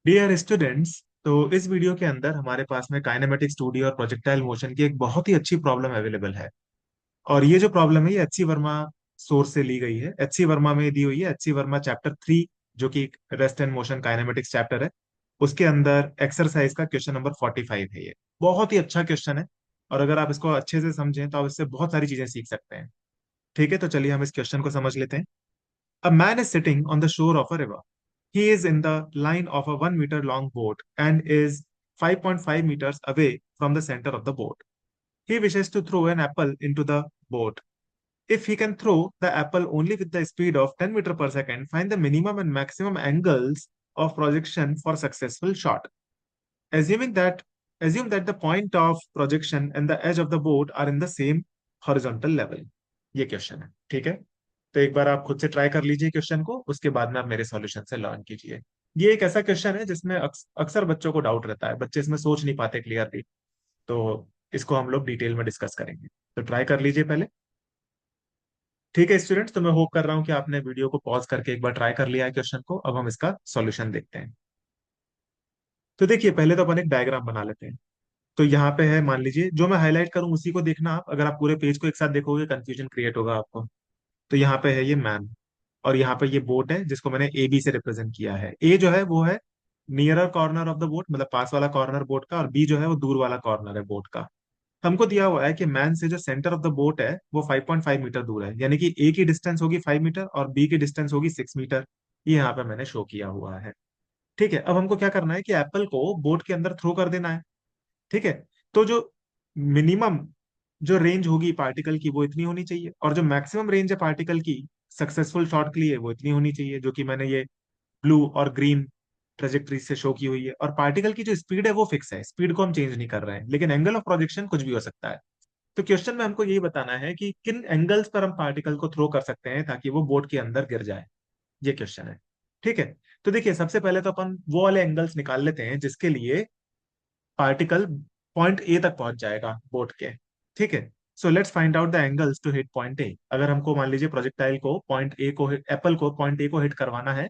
Dear students, तो इस video के अंदर हमारे पास में काइनेमेटिक स्टूडियो और प्रोजेक्टाइल मोशन की एक बहुत ही अच्छी प्रॉब्लम अवेलेबल है। और ये जो प्रॉब्लम है ये एच सी वर्मा सोर्स से ली गई है। एच सी वर्मा में दी हुई है, एच सी वर्मा चैप्टर 3, जो कि rest and motion kinematics chapter है। उसके अंदर एक्सरसाइज का क्वेश्चन नंबर 45 है। ये बहुत ही अच्छा क्वेश्चन है, और अगर आप इसको अच्छे से समझें तो आप इससे बहुत सारी चीजें सीख सकते हैं। ठीक है, तो चलिए हम इस क्वेश्चन को समझ लेते हैं। A man is sitting on the shore of a river. He is in the line of a 1 meter long boat and is 5.5 meters away from the center of the boat. He wishes to throw an apple into the boat. If he can throw the apple only with the speed of 10 meter per second, find the minimum and maximum angles of projection for successful shot. Assuming that Assume that the point of projection and the edge of the boat are in the same horizontal level. ये question है, ठीक है। तो एक बार आप खुद से try कर लीजिए क्वेश्चन को, उसके बाद में आप मेरे सॉल्यूशन से लर्न कीजिए। ये एक ऐसा क्वेश्चन है जिसमें अक्सर बच्चों को डाउट रहता है, बच्चे इसमें सोच नहीं पाते क्लियरली। तो इसको हम लोग डिटेल में डिस्कस करेंगे, तो ट्राई कर लीजिए पहले। ठीक है स्टूडेंट्स, तो मैं होप कर रहा हूँ कि आपने वीडियो को पॉज करके एक बार ट्राई कर लिया है क्वेश्चन को। अब हम इसका सॉल्यूशन देखते हैं। तो देखिए, पहले तो अपन एक डायग्राम बना लेते हैं। तो यहाँ पे है, मान लीजिए जो मैं हाईलाइट करूँ उसी को देखना आप। अगर आप पूरे पेज को एक साथ देखोगे कंफ्यूजन क्रिएट होगा आपको। तो यहाँ पे है ये मैन, और यहाँ पे ये बोट है जिसको मैंने ए बी से रिप्रेजेंट किया है। ए जो है वो है nearer corner of the boat, मतलब पास वाला कॉर्नर बोट का, और बी जो है वो दूर वाला कॉर्नर है बोट का। हमको दिया हुआ है कि मैन से जो सेंटर ऑफ द बोट है वो 5.5 मीटर दूर है, यानी कि ए की डिस्टेंस होगी 5 मीटर और बी की डिस्टेंस होगी 6 मीटर। ये यहाँ पे मैंने शो किया हुआ है। ठीक है, अब हमको क्या करना है कि एप्पल को बोट के अंदर थ्रो कर देना है। ठीक है, तो जो मिनिमम जो रेंज होगी पार्टिकल की वो इतनी होनी चाहिए, और जो मैक्सिमम रेंज है पार्टिकल की सक्सेसफुल शॉट के लिए वो इतनी होनी चाहिए, जो कि मैंने ये ब्लू और ग्रीन ट्रेजेक्टरी से शो की हुई है। और पार्टिकल की जो स्पीड है वो फिक्स है, स्पीड को हम चेंज नहीं कर रहे हैं, लेकिन एंगल ऑफ प्रोजेक्शन कुछ भी हो सकता है। तो क्वेश्चन में हमको यही बताना है कि किन एंगल्स पर हम पार्टिकल को थ्रो कर सकते हैं ताकि वो बोर्ड के अंदर गिर जाए। ये क्वेश्चन है। ठीक है, तो देखिए सबसे पहले तो अपन वो वाले एंगल्स निकाल लेते हैं जिसके लिए पार्टिकल पॉइंट ए तक पहुंच जाएगा बोट के। ठीक है, so let's find out the angles to hit point A. अगर हमको मान लीजिए प्रोजेक्टाइल को पॉइंट ए को एप्पल को पॉइंट ए को हिट करवाना है,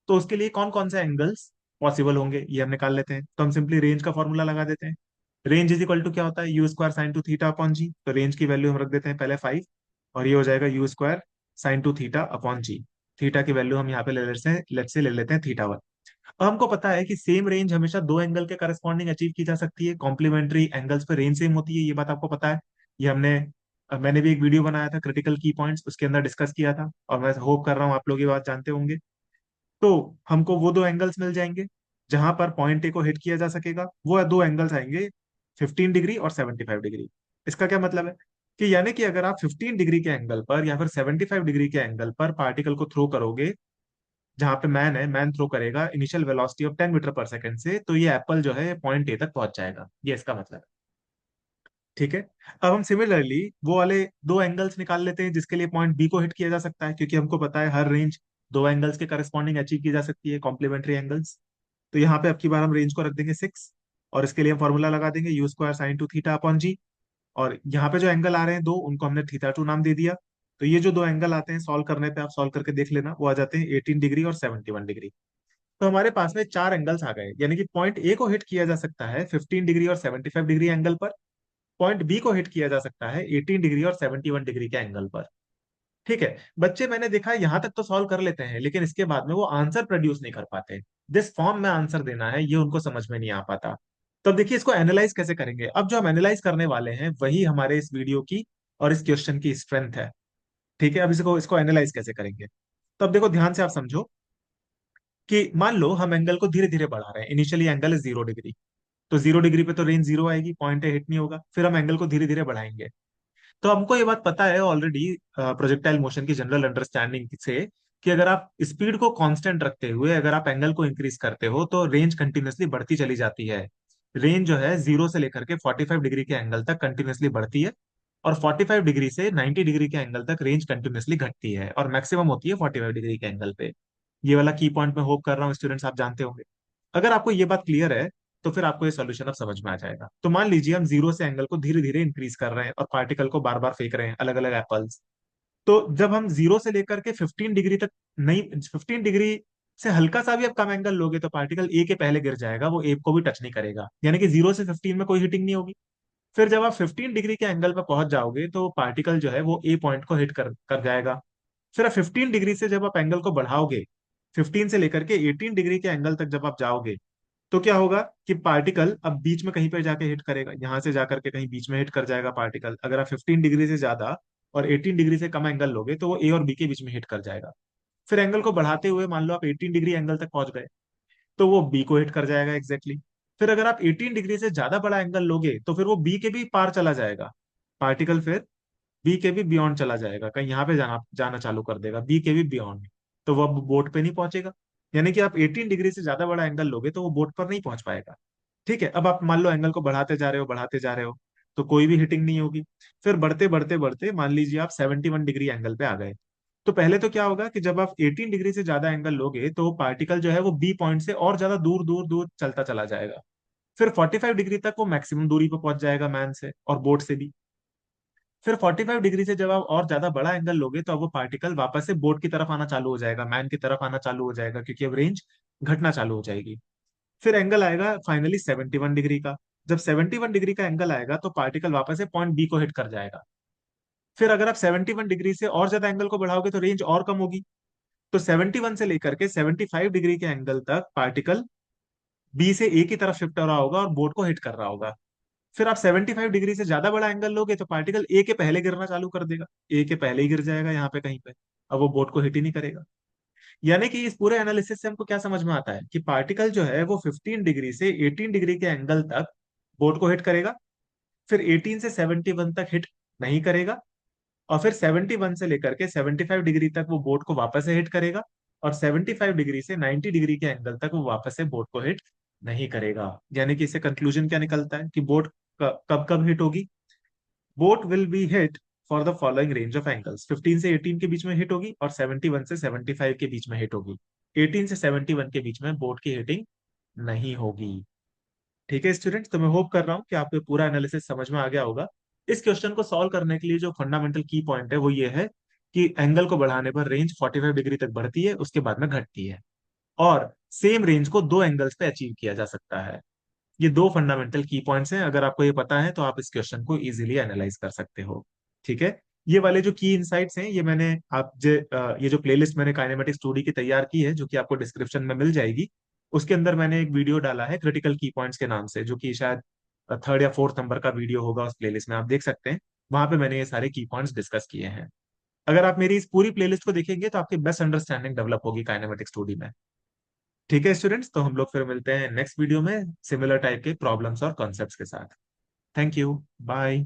तो उसके लिए कौन कौन से एंगल्स पॉसिबल होंगे ये हम निकाल लेते हैं। तो हम सिंपली रेंज का फॉर्मूला लगा देते हैं। रेंज इज इक्वल टू क्या होता है, u square sine two theta upon g. तो रेंज की वैल्यू हम रख देते हैं पहले 5, और ये हो जाएगा u square sine two theta upon g. Theta की वैल्यू हम यहाँ पे ले लेते हैं, लेट से ले लेते हैं थीटा 1। अब हमको पता है कि सेम रेंज हमेशा दो एंगल के करस्पॉन्डिंग अचीव की जा सकती है, कॉम्प्लीमेंट्री एंगल्स पे रेंज सेम होती है, ये बात आपको पता है। ये मैंने भी एक वीडियो बनाया था क्रिटिकल की पॉइंट्स, उसके अंदर डिस्कस किया था, और मैं होप कर रहा हूँ आप लोग ये बात जानते होंगे। तो हमको वो दो एंगल्स मिल जाएंगे जहां पर पॉइंट ए को हिट किया जा सकेगा। वो दो एंगल्स आएंगे 15 डिग्री और 75 डिग्री। इसका क्या मतलब है कि यानी कि अगर आप 15 डिग्री के एंगल पर या फिर 75 डिग्री के एंगल पर पार्टिकल को थ्रो करोगे, जहां पे मैन है, मैन थ्रो करेगा इनिशियल वेलोसिटी ऑफ 10 मीटर पर सेकंड से, तो ये एप्पल जो है पॉइंट ए तक पहुंच जाएगा। ये इसका मतलब है। ठीक है, अब हम सिमिलरली वो वाले दो एंगल्स निकाल लेते हैं जिसके लिए पॉइंट बी को हिट किया जा सकता है, क्योंकि हमको पता है हर रेंज दो एंगल्स के करस्पॉन्डिंग अचीव की जा सकती है, कॉम्प्लीमेंट्री एंगल्स। तो यहाँ पे अब की बार हम रेंज को रख देंगे 6, और इसके लिए हम फॉर्मूला लगा देंगे u square sine two theta upon g. और यहाँ पे जो एंगल आ रहे हैं दो, उनको हमने थीटा 2 नाम दे दिया। तो ये जो दो एंगल आते हैं सॉल्व करने पे, आप सॉल्व करके देख लेना, वो आ जाते हैं 18 डिग्री और 71 डिग्री। तो हमारे पास में चार एंगल्स आ गए, यानी कि पॉइंट ए को हिट किया जा सकता है 15 डिग्री और 75 डिग्री एंगल पर। पॉइंट बी को हिट किया जा सकता है 18 डिग्री और 71 डिग्री के एंगल पर। ठीक है बच्चे, मैंने देखा है यहाँ तक तो सॉल्व कर लेते हैं, लेकिन इसके बाद में वो आंसर प्रोड्यूस नहीं कर पाते। जिस फॉर्म में आंसर देना है ये उनको समझ में नहीं आ पाता। तो अब देखिए इसको एनालाइज कैसे करेंगे। अब जो हम एनालाइज करने वाले हैं वही हमारे इस वीडियो की और इस क्वेश्चन की स्ट्रेंथ है। ठीक है, अब इसको इसको एनालाइज कैसे करेंगे। तो अब देखो ध्यान से आप समझो कि मान लो हम एंगल को धीरे धीरे बढ़ा रहे हैं। इनिशियली एंगल है 0 डिग्री, तो 0 डिग्री पे तो रेंज जीरो आएगी, पॉइंट ए हिट नहीं होगा। फिर हम एंगल को धीरे धीरे बढ़ाएंगे। तो हमको ये बात पता है ऑलरेडी प्रोजेक्टाइल मोशन की जनरल अंडरस्टैंडिंग से, कि अगर आप स्पीड को कांस्टेंट रखते हुए अगर आप एंगल को इंक्रीज करते हो तो रेंज कंटिन्यूअसली बढ़ती चली जाती है। रेंज जो है 0 से लेकर के 45 डिग्री के एंगल तक कंटिन्यूअसली बढ़ती है, और 45 डिग्री से 90 डिग्री के एंगल तक रेंज कंटिन्यूअसली घटती है, और मैक्सिमम होती है 45 डिग्री के एंगल पे। ये वाला की पॉइंट मैं होप कर रहा हूँ स्टूडेंट्स आप जानते होंगे। अगर आपको ये बात क्लियर है तो फिर आपको ये सॉल्यूशन अब समझ में आ जाएगा। तो मान लीजिए हम जीरो से एंगल को धीरे धीरे इंक्रीज कर रहे हैं और पार्टिकल को बार बार फेंक रहे हैं अलग अलग एप्पल्स। तो जब हम 0 से लेकर के 15 डिग्री तक, नहीं 15 डिग्री से हल्का सा भी आप कम एंगल लोगे तो पार्टिकल ए के पहले गिर जाएगा, वो ए को भी टच नहीं करेगा, यानी कि 0 से 15 में कोई हिटिंग नहीं होगी। फिर जब आप 15 डिग्री के एंगल पर पहुंच जाओगे तो पार्टिकल जो है वो ए पॉइंट को हिट कर कर जाएगा। फिर आप 15 डिग्री से जब आप एंगल को बढ़ाओगे, 15 से लेकर के 18 डिग्री के एंगल तक जब आप जाओगे, तो क्या होगा कि पार्टिकल अब बीच में कहीं पर जाके हिट करेगा, यहां से जाकर के कहीं बीच में हिट कर जाएगा पार्टिकल। अगर आप 15 डिग्री से ज्यादा और 18 डिग्री से कम एंगल लोगे तो वो ए और बी के बीच में हिट कर जाएगा। फिर एंगल को बढ़ाते हुए मान लो आप 18 डिग्री एंगल तक पहुंच गए, तो वो बी को हिट कर जाएगा एग्जैक्टली exactly। फिर अगर आप 18 डिग्री से ज्यादा बड़ा एंगल लोगे तो फिर वो बी के भी पार चला जाएगा पार्टिकल, फिर बी के भी बियॉन्ड चला जाएगा, कहीं यहाँ पे जाना जाना चालू कर देगा बी के भी बियॉन्ड। तो वो अब बोट पे नहीं पहुंचेगा। यानी कि आप 18 डिग्री से ज्यादा बड़ा एंगल लोगे तो वो बोट पर नहीं पहुंच पाएगा। ठीक है, अब आप मान लो एंगल को बढ़ाते जा रहे हो बढ़ाते जा रहे हो, तो कोई भी हिटिंग नहीं होगी। फिर बढ़ते बढ़ते बढ़ते मान लीजिए आप 71 डिग्री एंगल पे आ गए। तो पहले तो क्या होगा कि जब आप 18 डिग्री से ज्यादा एंगल लोगे तो पार्टिकल जो है वो बी पॉइंट से और ज्यादा दूर दूर दूर चलता चला जाएगा। फिर 45 डिग्री तक वो मैक्सिमम दूरी पर पहुंच जाएगा मैन से और बोट से भी। फिर 45 डिग्री से जब आप और ज्यादा बड़ा एंगल लोगे तो अब वो पार्टिकल वापस से बोट की तरफ आना चालू हो जाएगा, मैन की तरफ आना चालू हो जाएगा, क्योंकि अब रेंज घटना चालू हो जाएगी। फिर एंगल आएगा फाइनली 71 डिग्री का। जब 71 डिग्री का एंगल आएगा तो पार्टिकल वापस से पॉइंट बी को हिट कर जाएगा। फिर अगर आप 71 डिग्री से और ज्यादा एंगल को बढ़ाओगे तो रेंज और कम होगी। तो 71 से लेकर के 75 डिग्री के एंगल तक पार्टिकल बी से ए की तरफ शिफ्ट हो रहा होगा और बोट को हिट कर रहा होगा। फिर आप 75 डिग्री से ज्यादा बड़ा एंगल लोगे तो पार्टिकल ए के पहले गिरना चालू कर देगा, ए के पहले ही गिर जाएगा यहाँ पे कहीं पे। अब वो बोट को हिट ही नहीं करेगा। यानी कि इस पूरे एनालिसिस से हमको क्या समझ में आता है कि पार्टिकल जो है वो 15 डिग्री से 18 डिग्री के एंगल तक बोट को हिट करेगा, फिर 18 से 71 तक हिट नहीं करेगा, और फिर 71 से लेकर के 75 डिग्री तक वो बोट को वापस से हिट करेगा, और 75 डिग्री से 90 डिग्री के एंगल तक वो वापस से बोट को हिट नहीं करेगा। यानी कि इससे कंक्लूजन क्या निकलता है कि बोट कब कब हिट होगी। Boat will be hit for the following range of angles, 15 से 18 के बीच में हिट होगी और 71 से 75 के बीच में हिट होगी। 18 से 71 के बीच में बोट की हिटिंग नहीं होगी। ठीक है स्टूडेंट्स, तो मैं होप कर रहा हूँ कि आपको ये पूरा एनालिसिस समझ में आ गया होगा। इस क्वेश्चन को सॉल्व करने के लिए जो फंडामेंटल की पॉइंट है वो ये है कि एंगल को बढ़ाने पर रेंज 45 डिग्री तक बढ़ती है, उसके बाद में घटती है, और सेम रेंज को दो एंगल्स पे अचीव किया जा सकता है। ये दो फंडामेंटल की पॉइंट्स हैं, अगर आपको ये पता है तो आप इस क्वेश्चन को इजीली एनालाइज कर सकते हो। ठीक है, ये वाले जो की इनसाइट्स हैं ये मैंने ये जो प्लेलिस्ट मैंने काइनेमेटिक स्टडी की तैयार की है, जो कि आपको डिस्क्रिप्शन में मिल जाएगी, उसके अंदर मैंने एक वीडियो डाला है क्रिटिकल की पॉइंट्स के नाम से, जो कि शायद थर्ड या फोर्थ नंबर का वीडियो होगा उस प्लेलिस्ट में, आप देख सकते हैं। वहां पे मैंने ये सारे की पॉइंट्स डिस्कस किए हैं। अगर आप मेरी इस पूरी प्लेलिस्ट को देखेंगे तो आपकी बेस्ट अंडरस्टैंडिंग डेवलप होगी काइनेमेटिक स्टडी में। ठीक है स्टूडेंट्स, तो हम लोग फिर मिलते हैं नेक्स्ट वीडियो में सिमिलर टाइप के प्रॉब्लम्स और कॉन्सेप्ट्स के साथ। Thank you, bye.